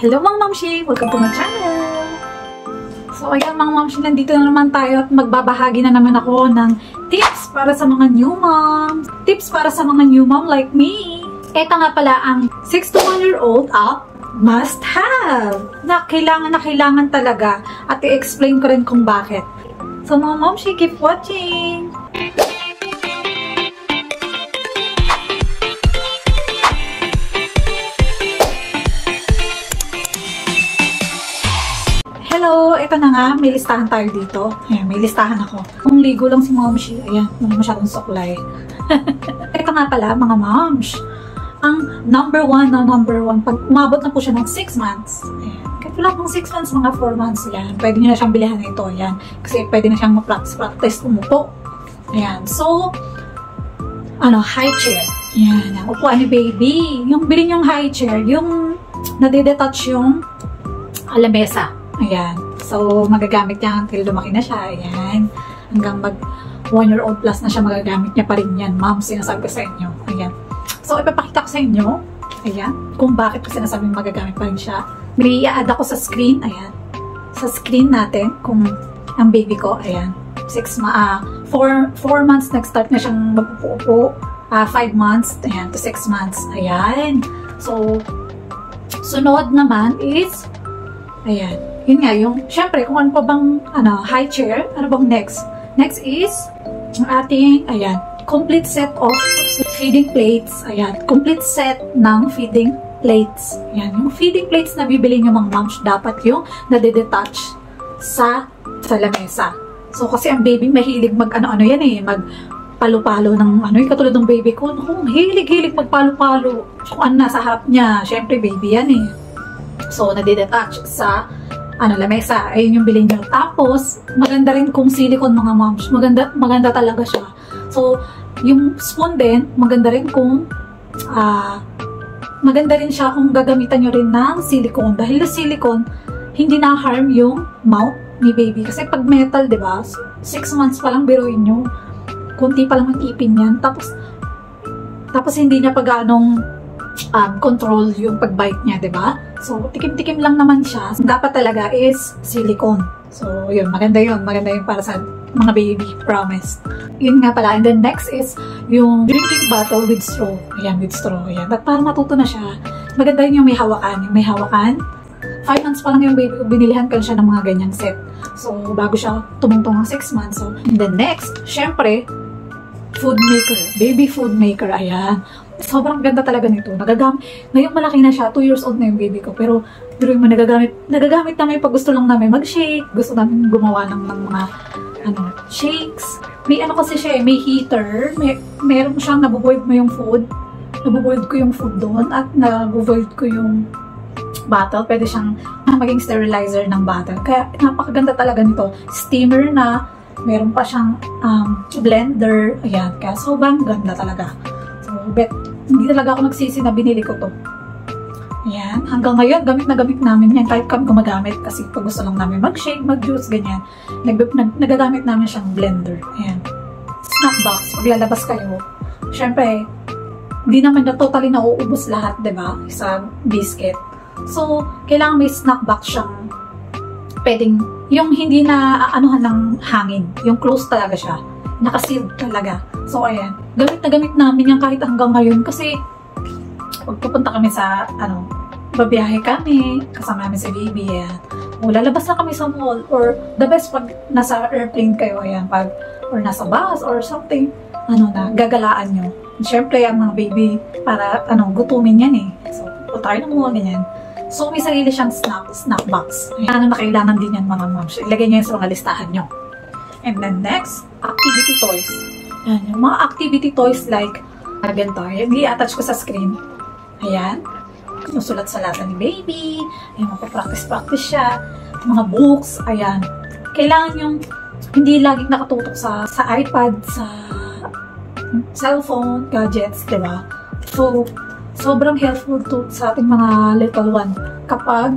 Hello mga mamshi! Welcome to my channel! So ayan mga mamshi, nandito na naman tayo at magbabahagi na naman ako ng tips para sa mga new mom. Tips para sa mga new mom like me. Ito nga pala ang 6 to 1-year-old up must have. Na kailangan talaga at i-explain ko rin kung bakit. So mga mamshi, keep watching! Hello! Ito na nga, may listahan tayo dito. Ayan, may listahan ako. Kung ligo lang si Momshi, ayan, wala masyadong suklay. Ito nga pala, mga moms. Ang number one, pag umabot na po siya ng 6 months, ayan, kahit wala pong 6 months, mga 4 months yan, pwede nyo na siyang bilihan na ito, ayan. Kasi pwede na siyang ma-practice umupo. Ayan, so, high chair. Ayan, ang upuan ni baby. Yung bilhin yung high chair, yung nadidetouch yung lamesa. Ayan. So, magagamit niya until lumaki na siya. Ayan. Hanggang mag 1-year-old plus na siya, magagamit niya pa rin yan. Ma'am, sinasabi ko sa inyo. Ayan. So, ipapakita ko sa inyo. Ayan. Kung bakit ko sinasabing magagamit pa rin siya. May i-add ako sa screen. Ayan. Sa screen natin, kung ang baby ko, ayan. 4 months nag-start na siyang magpupo. 5 months, ayan, to 6 months. Ayan. So, sunod naman is, ayan. Yun nga, syempre, kung ano pa bang, high chair, ano bang next? Next is, ang ating, ayan, complete set of feeding plates. Ayan, complete set ng feeding plates. Ayan, yung feeding plates na bibili nyo mga moms, dapat yung nadidetouch sa lamesa. So, kasi ang baby mahilig yan eh, magpalo-palo ng, katulad ng baby ko, hilig magpalo-palo. Kung ano nasa harap niya, syempre baby yan eh. So, nadidetouch sa lamesa. Ayun yung bilhin nyo. Tapos, maganda rin kung silicone mga moms. Maganda talaga siya. So, yung spoon din, maganda rin siya kung gagamitan nyo rin ng silicone. Dahil yung silicone, hindi na-harm yung mouth ni baby. Kasi pag metal, di ba? 6 months pa lang biruin nyo. Kunti pa lang ang ipin yan. Tapos hindi niya control yung pag-bite niya, di ba? So, tikim-tikim lang naman siya. Dapat talaga is silicone. So, yun. Maganda yun para sa mga baby. Promise. Yun nga pala. And then next is yung drinking bottle with straw. Ayan, with straw. Ayan. At para matuto na siya, maganda yun yung may hawakan. 5 months pa lang yung baby ko, binilihan ko siya ng mga ganyang set. So, bago siya tumungtong ng 6 months. So, and then next, syempre, food maker. Baby food maker. Ayan. Sobrang ganda talaga nito. Ngayon malaki na siya. 2 years old na yung baby ko. Pero, nagagamit namin pag gusto lang namin mag-shake. Gusto namin gumawa ng mga, shakes. May kasi siya may heater. Meron siyang nabuboiled mo yung food. Nabuboiled ko yung food doon. At nabuboiled ko yung bottle. Pwede siyang maging sterilizer ng bottle. Kaya, napakaganda talaga nito. Steamer na. Meron pa siyang blender. Ayan. Kaya, sobrang ganda talaga. So, hindi talaga ako nagsisi na binili ko to. Ayan. Hanggang ngayon, gamit na gamit namin yan. Kahit kami gumagamit kasi pag gusto lang namin mag-shake, mag-juice, ganyan. Nagagamit namin siyang blender. Ayan. Snack box. Pag lalabas kayo, syempre, hindi naman na totally nauubos lahat, diba? Sa biscuit. So, kailangan may snack box siyang pwedeng, yung hindi na anuhan ng hangin. Yung close talaga siya. Nakasealed talaga. So, ayan. Gamit na gamit namin yan kahit hanggang ngayon. Kasi, pag pupunta kami sa, babiyahe kami, kasama namin si baby, ayan. O, lalabas na kami sa mall. Or, the best pag nasa airplane kayo, ayan. Or nasa bus, or something, gagalaan nyo. Siyempre, ang mga baby, para, gutumin yan eh. So, punta tayo ng mall, ganyan. So, may sarili siyang snack box. Ayan, na kailangan din yan, mga moms. Ilagay nyo yan sa mga listahan nyo. And then next, activity toys. Ayan, yung mga activity toys like, ganito, i-attach ko sa screen. Ayan. Sinusulat sa lata ni baby. Ayan, mapapractice siya. Mga books. Ayan. Kailangan yung hindi laging nakatutok sa iPad, sa cellphone, gadgets, diba? So, sobrang helpful to sa ating mga little one kapag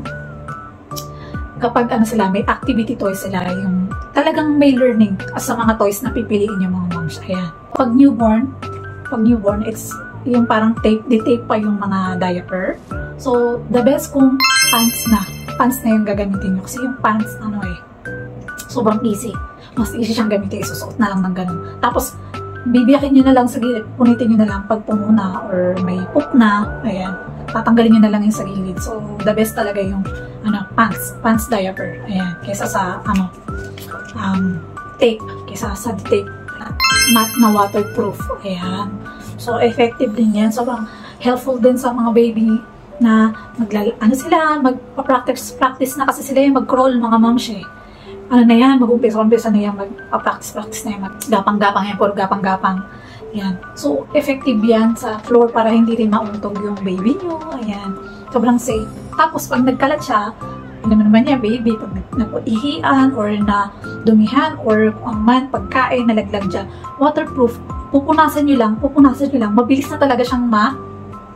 may activity toys sila, yung talagang may learning sa mga toys na pipiliin yung mga moms. Ayan. Pag newborn, it's yung parang tape pa yung mga diaper. So, the best kung pants na yung gagamitin nyo. Kasi yung pants, sobrang easy. Mas easy siyang gamitin, isusuot na lang ng ganun. Tapos, bibiyakin nyo na lang sa gilid, punitin nyo na lang pag puno na or may poop na, ayan, tatanggalin nyo na lang yung sa gilid. So, the best talaga yung, pants diaper, ayan, kesa sa, tape, kesa sa tape, matte na waterproof, ayan. So, effective din yan. Sobrang helpful din sa mga baby na magpa-practice na kasi sila yung mag-crawl, mga moms eh. Na yan, mag-umpisa na yan, magpa-practice na yan, mag-gapang-gapang yan, puro gapang-gapang. Yan. So, effective yan sa floor para hindi rin mauntog yung baby nyo. Ayan. Sobrang safe. Tapos, pag nagkalat siya, hindi naman niya, baby, pag nag-ihian or na dumihan or kung man, pagkain, nalaglag dyan, waterproof, pupunasan nyo lang, mabilis na talaga siyang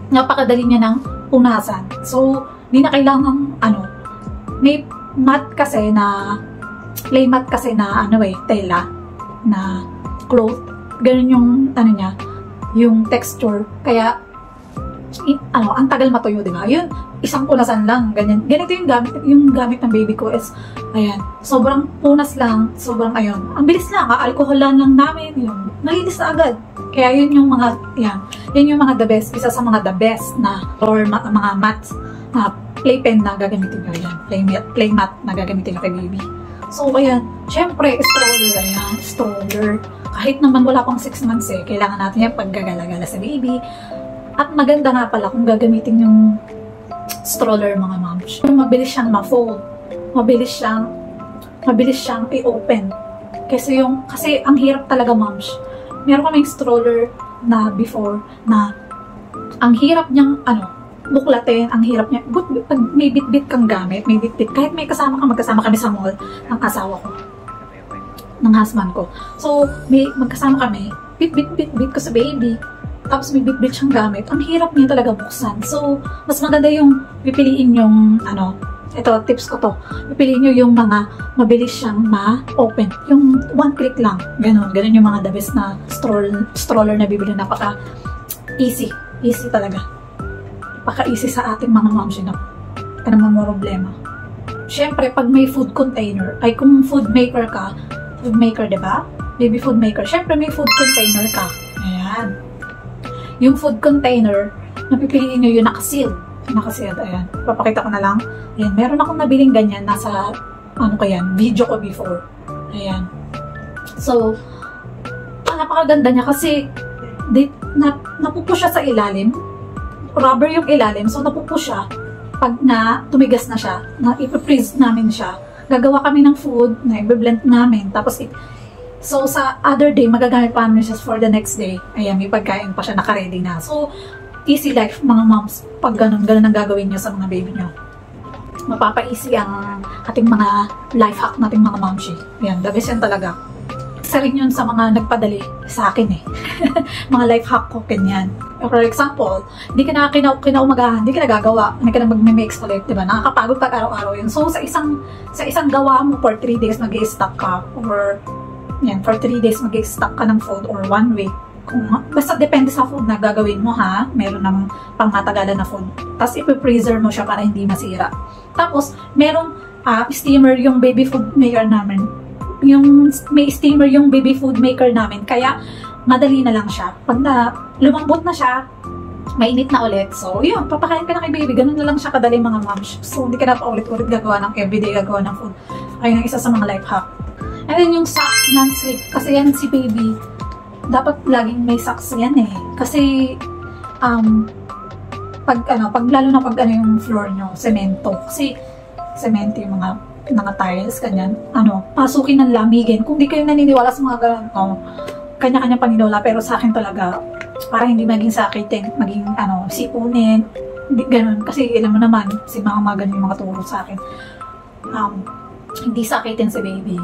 napakadali niya ng punasan. So, di na kailangan, may mat kasi na, play mat kasi na, tela, na cloth, ganun yung, niya, yung texture, kaya, ang tagal matuyo, di ba? Yun, isang punasan lang, ganyan. Ganito yung gamit ng baby ko is, ayan, sobrang punas lang, sobrang, ang bilis lang, alcoholan lang namin, yun, nalinis na agad. Kaya yun yung mga, yun yung mga the best, isa sa mga the best na, or mga mats, na playpen na gagamitin nyo, yan, play mat na gagamitin nyo kay baby. So, ayan, syempre, stroller. Kahit naman wala pang 6 months kailangan natin yan paggagala-gala sa baby. At maganda nga pala kung gagamitin yung stroller, mga moms. Mabilis siyang ma-fold. Mabilis siyang i-open. Kasi ang hirap talaga, moms. Meron kaming stroller na before na ang hirap niyang, buklatin, ang hirap niya. Pag may bit-bit kang gamit, kahit may magkasama kami sa mall ng asawa ko, ng husband ko. So, magkasama kami, bit ko sa baby, tapos may bit siyang gamit. Ang hirap niya talaga buksan. So, mas maganda yung pipiliin yung, ito, tips ko to. Pipiliin nyo yung mga mabilis siyang ma-open. Yung one click lang. Ganun yung mga the best na stroller na bibili. Napaka-easy. Easy talaga. Napaka-easy sa ating mga moms yun. Ka naman mo problema. Siyempre, pag may food container, kung food maker ka, diba? Baby food maker. Siyempre, may food container ka. Ayan. Yung food container, napipiliin nyo yung nakaseal. Ayan. Papakita ko na lang. Ayan. Meron akong nabiling ganyan. Nasa, video ko before. Ayan. So, napakaganda niya kasi napupush siya sa ilalim. Rubber yung ilalim. So, napupush siya. Pag tumigas na siya, ipa-freeze namin siya. Gagawa kami ng food na i-blend namin. Tapos, so, sa other day, magagamit pa namin siya for the next day. Ayan, may pagkain pa siya, naka-ready na. So, easy life, mga moms. Pag ganun ang gagawin nyo sa mga baby nyo. Mapapa-easy ang ating mga life hack nating mga momshi. Ayan, the best yan talaga. Isa rin yun sa mga nagpadali sa akin mga life hack ko, ganyan. For example, hindi ka na kinaumagahan, hindi ka nagagawa, hindi ka na mag-mix ulit, diba? Nakakapagod pag araw-araw yun. So, sa isang gawa mo for 3 days mag-i-stock ka, or for 3 days mag-i-stock ka ng food, or 1 week. Basta depende sa food na gagawin mo, ha? Meron ng pangmatagalan na food. Tapos, ipi-freezer mo siya para hindi masira. Tapos, merong steamer yung baby food maker namin. May steamer yung baby food maker namin. Kaya, madali na lang siya. Pag lumambot na siya, mainit na ulit. So, yun, papakain ka na kay baby. Ganun na lang siya kadali, mga moms. So, hindi ka na paulit-ulit gagawa ng everyday gagawa ng food. Ayun ang isa sa mga life hack. And then, yung sock non-slip. Kasi yan si baby, dapat laging may socks yan Kasi, lalo na pag yung floor nyo, semento. Kasi, semento yung mga tiles, kanyan. Pasukin ng lamigin. Kung di kayo naniniwala sa mga ganun, kanya-kanya paniniwala, pero sa akin talaga, para hindi maging sakitin, maging, sipunin, ganun. Kasi, alam mo naman, si mga ganun yung mga turo sa akin. Hindi sakitin si baby.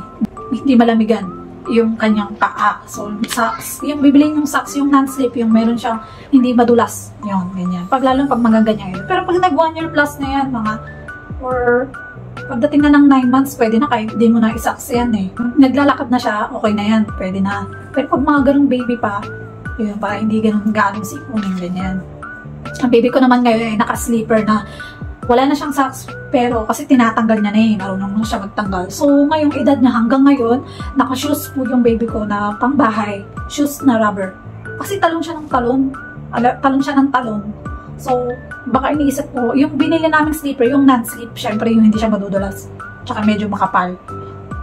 Hindi malamigan yung kanyang paa. So, socks, yung bibilin yung socks, yung non-slip, yung meron siyang hindi madulas. Yun, ganyan. Lalo pag magaganyan yun. Pero pag nag 1 year plus na yan, or pagdating na ng 9 months, pwede na kahit hindi mo na isocks yan Naglalakad na siya, okay na yan, pwede na. Pero pag mga ganong baby pa, yun, para hindi ganong sipunin, ganyan. Ang baby ko naman ngayon ay naka-sleeper na. Wala na siyang socks, pero kasi tinatanggal niya na eh. Marunong na siya magtanggal. So, ngayong edad niya hanggang ngayon, naka-shoes po yung baby ko na pangbahay. Shoes na rubber. Kasi talon siya ng talon. Talon siya ng talon. So, baka iniisip ko, yung binili naming slipper, yung non-slip, syempre yung hindi siya madudulas. Tsaka medyo makapal.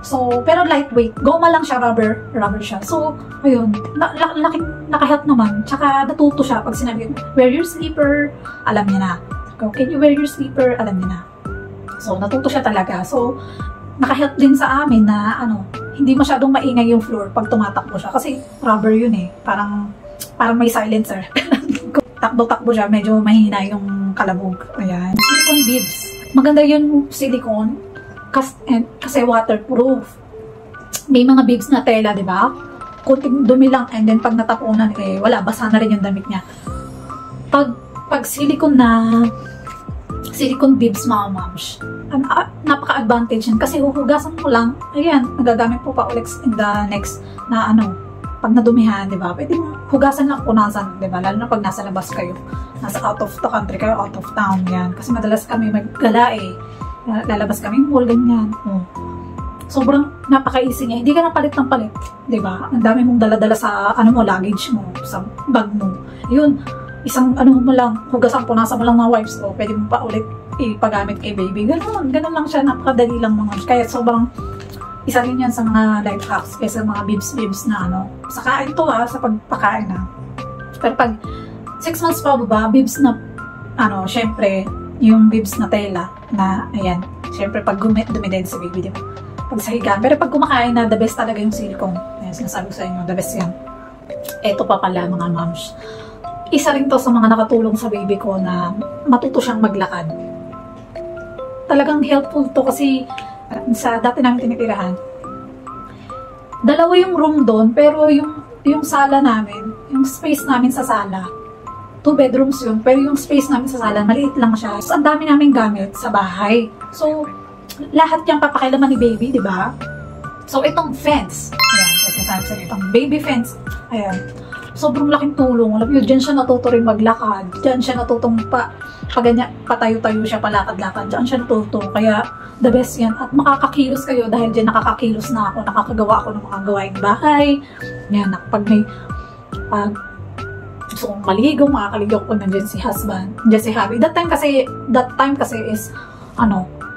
So, pero lightweight. Goma lang siya, rubber siya. So, ayun, naka-help naman. Tsaka natuto siya pag sinabi, wear your slipper, alam niya na. Can you wear your slipper? Alam niya na. So, natuto siya talaga. So, naka-help din sa amin na, hindi masyadong maingay yung floor pag tumatakbo siya. Kasi, rubber yun eh. Parang may silencer. Takbo-takbo siya, medyo mahina yung kalabog. Ayan. Silicone bibs. Maganda yung silicone kasi waterproof. May mga bibs na tela, di ba? Kunting dumi lang and then pag natapunan, wala, basa na rin yung damit niya. Pag silicone bibs, mga moms, napaka-advantage yan kasi huhugasan mo lang, ayan, nagagamit po pa ulit in the next na pag nadumihan, di ba? Pwede hugasan lang, punasan, di ba? Lalo na pag nasa labas kayo, nasa out of the country kayo, out of town, yan. Kasi madalas kami maggala eh. Lalabas kami, mall, ganyan. Sobrang napaka-easy niya. Hindi ka na palit ng palit, di ba? Ang dami mong dala-dala sa, luggage mo, sa bag mo. Yun, isang mo lang, hugasan, punasan mo lang mga wipes ko, pwede mo pa ulit ipagamit kay baby. Ganun lang siya, napakadali lang mga. Kaya sobrang, isa rin yan sa mga life hacks, kaysa mga bibs na sa kain to sa pagpakain na. Pero pag 6 months pa ba, bibs na, syempre, yung bibs na tela, na, ayan, syempre pag dumidend sa baby, di ba? Pag sa higaan. Pero pag kumakain na, the best talaga yung silicone. Ayan, sinasabi ko sa inyo, the best yan. Eto pa pala mga moms. Isa rin to sa mga nakatulong sa baby ko na matuto siyang maglakad. Talagang helpful to kasi sa dati namin tinitirahan. Dalawa yung room doon, pero yung sala namin, yung space namin sa sala, 2 bedrooms yun, pero yung space namin sa sala, maliit lang siya. So, ang dami namin gamit sa bahay. So, lahat yung papakilaman ni baby, di ba? So, itong fence, ayan, sasabi sa itong baby fence, ayan, sobrang laking tulong. Alam nyo, dyan siya natuto rin maglakad. Dyan siya natutong patayo-tayo siya, palakad-lakad. Dyan siya natuto. Kaya, the best yan. At makakakilos kayo dahil dyan nakakakilos na ako. Nakakagawa ako ng mga gawaing bahay. Yan, pag may gusto kong maligo, makakaligo ko pag nandiyan si husband. Nandiyan si hubby. That time kasi is,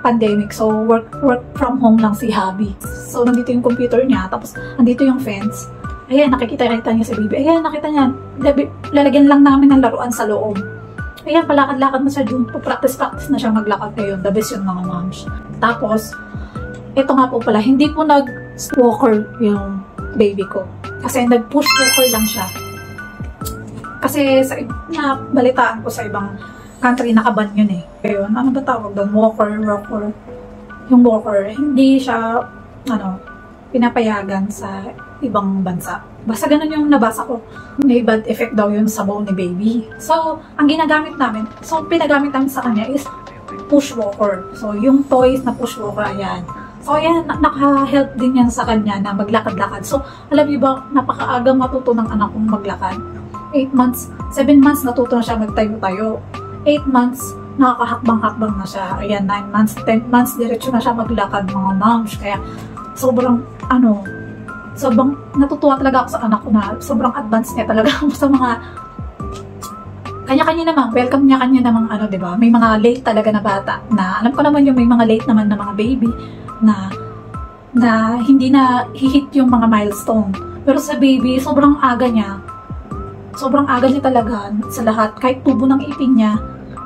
pandemic. So, work from home lang si hubby. So, nandito yung computer niya. Tapos, nandito yung fence. Ayan, nakita niya si baby. Ayan, nakita niya. Lalagyan lang namin ng laruan sa loob. Ayan, palakad-lakad na siya dun. Practice na siya maglakad ngayon. The best yun mga moms. Tapos, ito nga po pala, hindi po nag-walker yung baby ko. Kasi nag-push walker lang siya. Kasi sa balitaan ko sa ibang country, nakaban yun eh. Ayun, ano ba tawag doon? Walker. Yung walker, hindi siya, pinapayagan sa ibang bansa. Basta ganun yung nabasa ko. May bad effect daw yun sa bone ni baby. So, ang pinagamit namin sa kanya is push walker. So, yung toys na push walker, ayan. So, ayan, naka-help din yan sa kanya na maglakad-lakad. So, alam niyo ba, napakaaga matuto ng anak kong maglakad. 7 months natuto na siya magtayo-tayo. 8 months, nakakahakbang-hakbang na siya. Ayan, 9 months, 10 months, diretso na siya maglakad mga moms. Kaya, sobrang natutuwa talaga ako sa anak ko na sobrang advanced niya talaga sa mga kanya-kanya namang, welcome niya kanya namang diba? May mga late talaga na bata na, alam ko naman yung may mga late naman na mga baby na hindi na hihit yung mga milestone. Pero sa baby, sobrang aga niya talaga sa lahat. Kahit tubo ng ipin niya,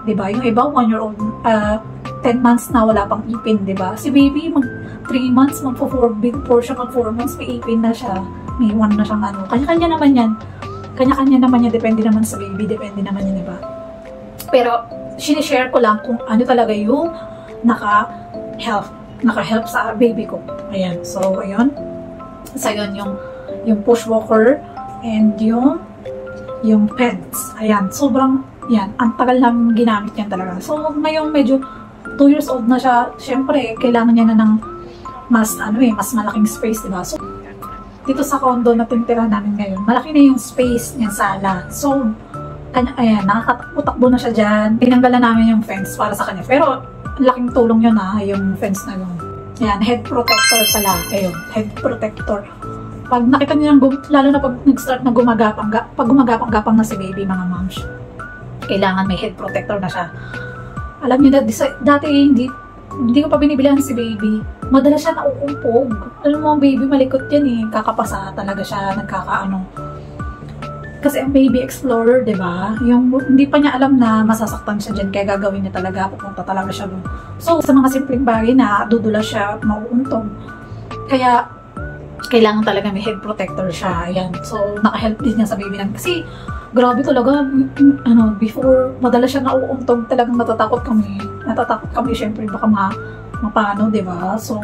diba? Yung iba, 1-year-old, 10 months na wala pang ipin, diba? Si baby, 3 months, mag-4 months, may ipin na siya. May 1 na siyang Kanya-kanya naman yan. Kanya-kanya naman yan. Depende naman sa baby. Depende naman yan, diba? Pero, sinishare ko lang kung ano talaga yung naka-help sa baby ko. Ayan. So, ayun. So, ayun yung push walker and yung pens. Ayan. Sobrang, yan. Ang tagal lang ginamit yan talaga. So, ngayong medyo 2 years old na siya. Siyempre, kailangan niya na ng mas malaking space, diba? So, dito sa condo na tinitirahan namin ngayon, malaki na yung space niya sala. So, kanya, ayan, nakakatakbo na siya dyan. Tinanggalan namin yung fence para sa kanya. Pero, laking tulong yun yung fence na yun. Ayan, head protector pala. Ayun, head protector. Pag nakita niyo lalo na pag nag-start na pag gumagapang-gapang na si baby, mga moms, kailangan may head protector na siya. Alam niyo na, dati hindi ko pa binibilihan si baby. Madalas siya nauumpog. Alam mo, ang baby malikot yan eh. Kakapasa talaga siya, nagkakaano. Kasi ang baby explorer, di ba? Yung hindi pa niya alam na masasaktan siya dyan, kaya gagawin niya talaga, pupunta talaga siya doon. So, sa mga simpleng bagay na dudula siya, mauuntog. Kaya, kailangan talaga may head protector siya. Ayan. So, naka-help din niya sa baby lang. Kasi, grabe talaga, before, madalas siya nauuntog, talagang natatakot kami. Natatakot kami, syempre, baka mapano, di ba? So,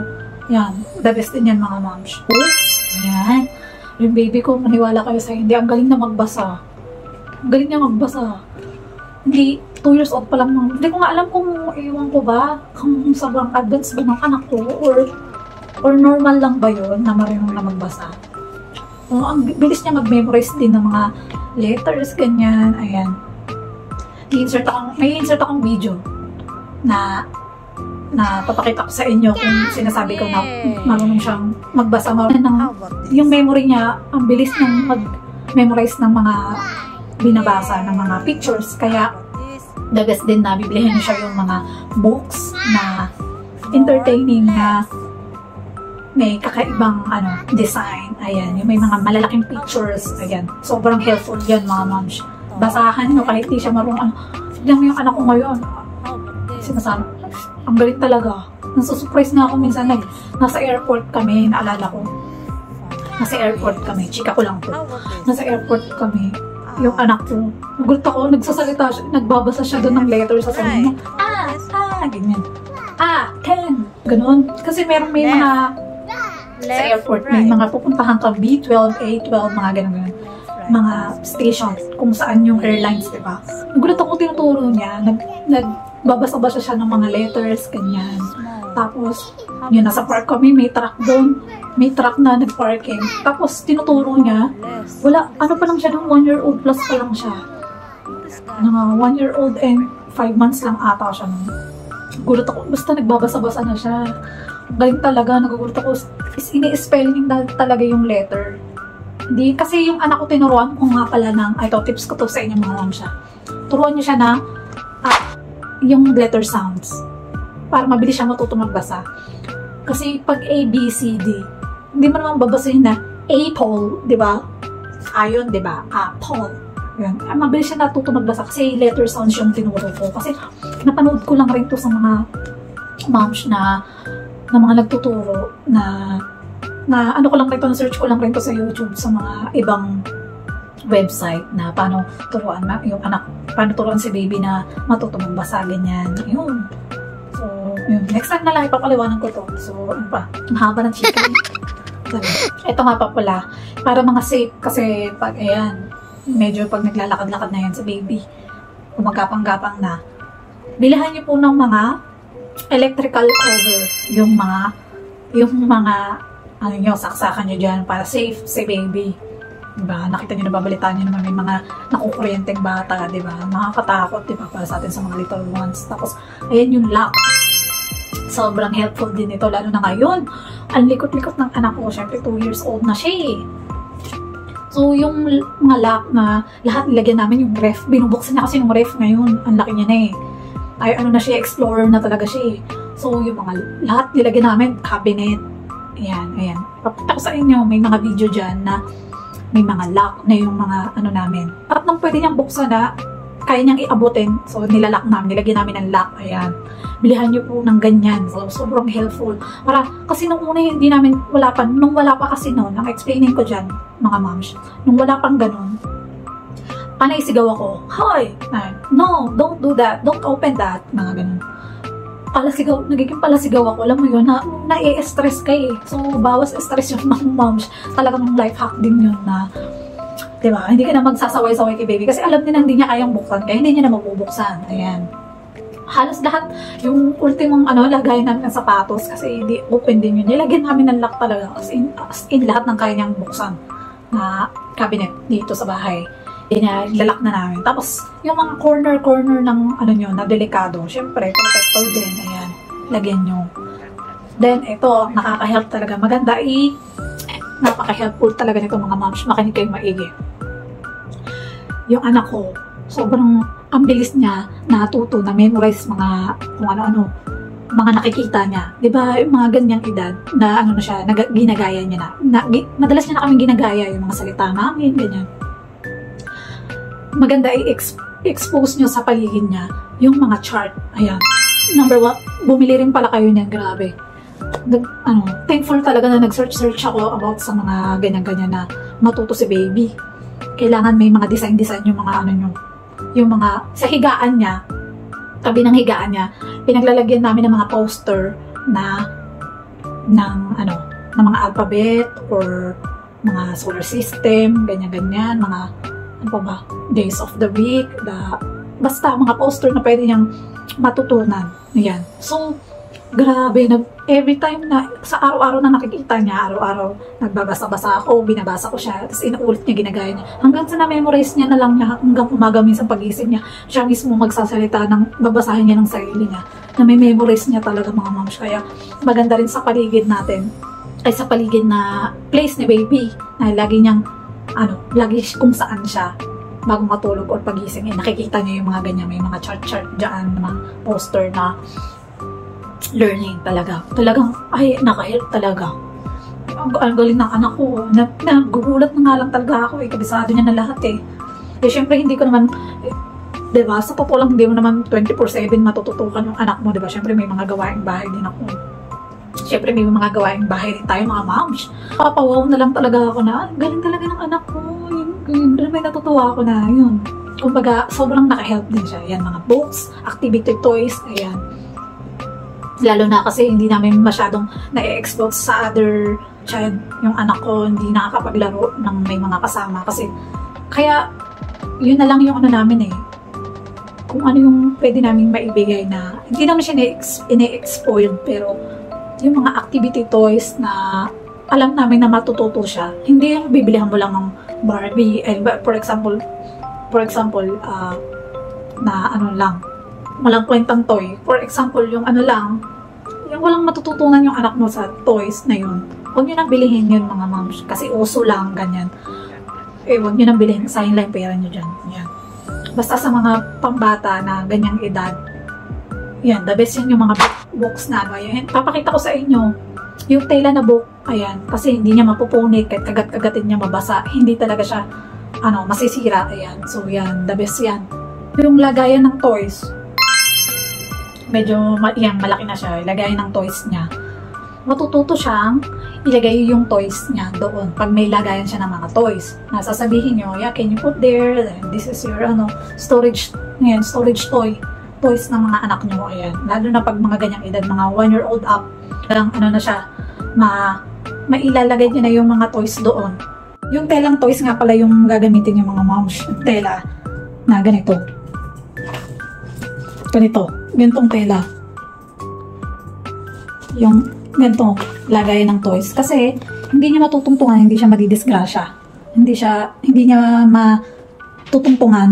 yan. The best din yan, mga moms. Oops! Ayan. Yung baby ko, maniwala kayo sa hindi. Ang galing na magbasa. Ang galing niya magbasa. Hindi, 2 years old pa lang. Hindi ko nga alam kung iwan ko ba, kung sobrang advanced ba ng anak ko, or normal lang ba yun na marunong na magbasa. Ang bilis niya mag-memorize din ng mga letters, ganyan. Ayan. May insert akong video na papakita ko sa inyo kung sinasabi ko na marunong siyang magbasa. Yung memory niya, ang bilis niyang mag-memorize ng mga binabasa, ng mga pictures. Kaya, the best din na bibilihan niya siya yung mga books na entertaining na may kakaibang design. Ayan, yung may mga malalaking pictures. Ayan, sobrang helpful yan, mga moms. Basahan nyo kahit di siya marunong. Tignan mo yung anak ko ngayon. Sinasabi, ang galing talaga. Nasusurprise nga ako minsan. Nasa airport kami, naalala ko. Nasa airport kami, chika ko lang po. Nasa airport kami, yung anak ko. Nagulat ako, nagsasalita siya, nagbabasa siya doon ng letter sa sarili niya. Ganyan. 10. Ganon. Kasi may mga sa airport, may mga pupuntahan ka B12, A12, mga ganun. Mga stations, kung saan yung airlines, diba? Nagulat ako, tinuturo niya. Nagbabasa-basa siya ng mga letters, ganyan. Tapos, yun, nasa park kami, may truck doon. May truck na nag-parking. Tapos, tinuturo niya. Wala, pa lang siya doon, 1-year-old plus pa lang siya. 1-year-old and 5 months lang ata siya nun. Gulat ako, basta nagbabasa-basa na siya. Galing talaga, nagugulat ako. Ini-spelling talaga yung letter. Hindi, kasi yung anak ko tinuruan ko nga pala ito, tips ko to sa inyo mga mom siya. Turuan niyo siya na yung letter sounds. Para mabilis siya matuto magbasa. Kasi pag A, B, C, D, hindi mo naman babasahin na apple, di ba? Ayun, di ba? Apple. Yan. Mabilis siya natuto magbasa kasi letter sounds yung tinuro ko. Kasi napanood ko lang rin to sa mga moms na mga nagtuturo na ko lang rin to, na-search ko lang rin to sa YouTube sa mga ibang website na paano turuan yung anak, paano turuan si baby na matuto magbasa, ganyan. Yun. So, yun. Next time na lang ipapaliwanan ko to. So, ano pa? Ang haba ng chika. Ito nga pa pala. Para mga safe kasi pag, ayan, medyo pag naglalakad-lakad na yan sa baby, gumagapang-gapang na, bilihan niyo po ng mga electrical cover, yung mga saksakan nyo dyan para safe si baby. Diba? Nakita nyo, nababalitaan nyo naman may mga nakukuryenteng bata, diba? Makakatakot, diba? Para sa atin sa mga little ones. Tapos, ayan yung lock. Sobrang helpful din ito, lalo na ngayon. Ang likot-likot ng anak ko, syempre 2 years old na siya eh. So, yung mga lock na lahat nilagyan namin yung ref. Binubuksan niya kasi yung ref ngayon. Ang laki niya na eh. Ay, ano na siya, explorer na talaga siya eh. So, yung mga lahat nilagyan namin, cabinet. Ayan. Papakita ko sa inyo, may mga video dyan na may mga lock na yung mga namin. At nang pwede niyang buksan na, kaya niyang iabutin. So, nilalock namin, nilagyan namin ng lock. Ayan. Bilihan niyo po ng ganyan. So, sobrang helpful. Kasi nung una, nung wala pa kasi noon, ang explaining ko dyan, mga moms, nung wala pang ganun, panay-sigaw ako, "Hoy! No, don't do that. Don't open that." Mga ganun. Nagiging palasigaw ako. Alam mo yun, na-i-stress ka eh. So, bawas stress yung mga moms. Talagang life hack din yun na, diba? Hindi ka na magsasaway-saway kay baby. Kasi alam niya hindi niya kayang buksan. Kaya hindi niya na mabubuksan. Ayan. Halos lahat, yung ultimong lagayan namin ng sapatos. Kasi hindi open din yun. Nilagyan namin ng lock talaga. As in lahat ng kaya niyang buksan na cabinet dito sa bahay. lalak na namin. Tapos, yung mga corner ng ano nyo, na delikado, syempre, protector din. Ayan, lagyan nyo. Then, ito, nakaka-help talaga. Maganda napaka-helpful talaga nito mga moms. Makinig kayo maigi. Yung anak ko, sobrang ang bilis niya natuto na memorize mga kung ano-ano, mga nakikita niya. Diba, yung mga ganyang edad na ano na siya, ginagaya niya na. Madalas niya na kami ginagaya yung mga salita namin, ganyan. Maganda i-expose nyo sa paligid niya yung mga chart. Ayan. Number 1, bumili rin pala kayo niyan, grabe. Thankful talaga na nag-search ako about sa mga ganyan-ganyan na matuto si baby. Kailangan may mga design yung mga ano nyo. Yung mga, sa higaan niya, tabi ng higaan niya, pinaglalagyan namin ng mga poster ng mga alphabet or mga solar system, ganyan-ganyan, mga ano pa ba, days of the week, basta mga poster na pwede niyang matutunan. Ayan. So, grabe, every time na, sa araw-araw na nakikita niya, araw-araw, nagbabasa-basa ako, binabasa ko siya, tapos inuulit niya, ginagaya niya. Hanggang sa na-memorize niya na lang niya, hanggang umaga minsan pagising niya, siya mismo magsasalita babasahin niya ng sarili niya, na may memorize niya talaga mga moms. Kaya, maganda rin sa paligid natin, ay sa paligid na place ni baby, na lagi niyang, lagi kung saan siya, bago matulog or pagising, nakikita niya yung mga ganyan, may mga chart dyan, mga poster na learning talaga. Talagang, ay, naka-help talaga. Ang galing ng anak ko. Nagugulat na nga lang talaga ako. Kabisado niya na lahat eh. Syempre, hindi ko naman, diba, sa totoo lang, hindi mo naman 24/7 matututukan yung anak mo, diba? Syempre, may mga gawaing bahay din ako. Syempre, may mga gawaing bahay din tayo, mga moms. Papawaw na lang talaga ako na, galing talaga ng anak ko. Yun, may natutuwa ako na, yun. Kumbaga, sobrang naka-help din siya. Yan, mga books, activity toys, ayan. Lalo na kasi hindi namin masyadong na-expose sa other child. Yung anak ko hindi nakakapaglaro ng may mga kasama kasi kaya yun na lang yung namin eh. Kung ano yung pwede namin maibigay na hindi naman siya ine-exploit pero yung mga activity toys na alam namin na matututo siya. Hindi yung bibilihan mo lang ng Barbie. For example, na lang, walang kwentang toy. For example, yung yung walang matututunan yung anak mo sa toys na yun. Huwag nyo nang bilihin yun mga moms. Kasi uso lang, ganyan. Huwag nyo nang bilihin. Sayang lang yung pera nyo dyan. Yan. Basta sa mga pambata na ganyang edad, yan, the best yan yung mga books na ayan. Papakita ko sa inyo. Yung tela na book, ayan. Kasi hindi niya mapupunit. Kahit kagat-kagatin niya mabasa. Hindi talaga siya, masisira. Ayan. So, yan. The best yan. Yung lagayan ng toys, medyo malaki na siya, ilagay ng toys niya. Matututo siyang ilagay yung toys niya doon. Pag may lagayan siya ng mga toys, nasasabihin nyo, yeah, can you put there? This is your storage toys ng mga anak nyo. Ayan. Lalo na pag mga ganyang edad, mga 1-year-old up, lang na siya, mailalagay niya na yung mga toys doon. Yung telang toys nga pala yung gagamitin yung mga moms. Yung tela na ganito. Ganitong tela. Yung ganito, lagay ng toys. Kasi, hindi niya matutungtungan, hindi siya madidisgrasya. Hindi niya matutungtungan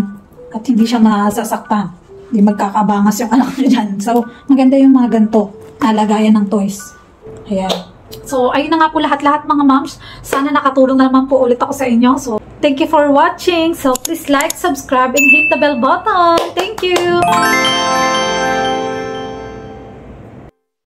at hindi siya masasaktan. Hindi magkakabangas yung anak niya dyan. So, maganda yung mga ganito, lagayan ng toys. Ayan. So, ayun na nga po lahat-lahat mga moms. Sana nakatulong na naman po ulit ako sa inyo. So, thank you for watching. So, please like, subscribe, and hit the bell button. Thank you!